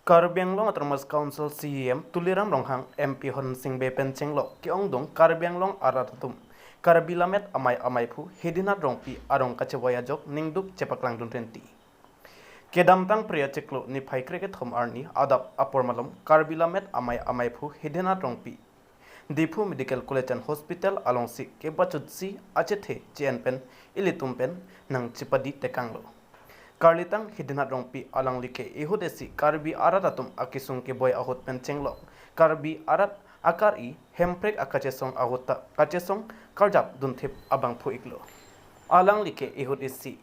Karbi Anglong Autonomous Council CEM Tuliram Ronghang MP Hon Singbe Penchenglo Kyongdong Karbi Anglong Arat atum Karbi Lamet ameiphu Hidinath Rongpi arong kachevoi jok ningduk kachepaklang dunrenti Kedamtang priya ceklo ni phai cricket home arni adap apor malom Karbi Lamet ameiphu Hidinath Rongpi Dipu Medical College and Hospital alongsi ke bachutsi achethe pen ilitumpen nang chipadi tekanglo Karlitang Hidinath Rongpi alang like ihudesi Karbi arat atum akisung ke boy ahut penchenglo Karbi arat akari hemprek akachesong ahuta kachesong karjap dunthip abang phuiklo alang like ihudesi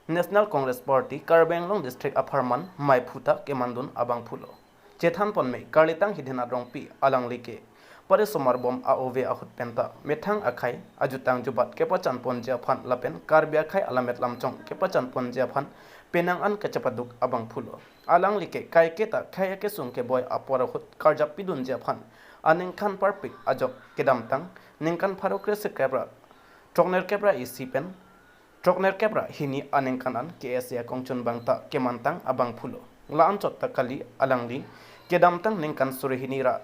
National Congress Party Karbenglong District Aparman maiphuta kemandun abang phulo Chethan ponme Karlitang Hidinath Rongpi alang like Pada somar bom AOV ahut penta methang akai ajutang jubat kepachan ponja phan lapen karbi akai alamet lamchong kepachan ponja phan penang an kachapaduk abang phulo alang like kai keta khai ke sung ke boy apora hut karjap pidun ja phan aning khan parpik ajok kedam tang ningkan pharokre se kebra trokner kebra isi pen trokner kebra hini aning kanan KSA kongchun bangta kemantang abang phulo laan chot takali alangli kedam tang ningkan surihini ra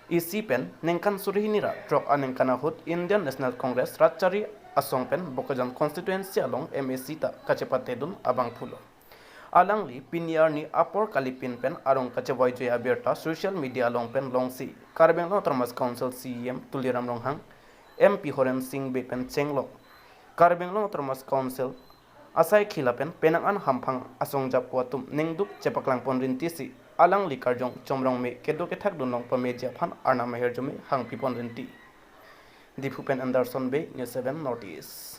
isi pen nengkan surihinira trok anengkana hut Indian National Congress Ratchari Asongpen Bokajan Constituency along MAC ta kachepatedun abang phulo alangli pinyarni apor kalipin pen arong kachevoi joya berta social media long pen longsi Karbenglong Autonomous Council CEM Tuliram Ronghang MP Horen Singh be pen chenglo Karbenglong Autonomous Council asai khilapen penang an hamphang asongjap kwatum ningduk kachepaklang ponrintisi alang likarjong chomrong me kedo ke thak dunong pameja phan arna meher jome hang pipon renti Dipupen Anderson Bay News 7 Notice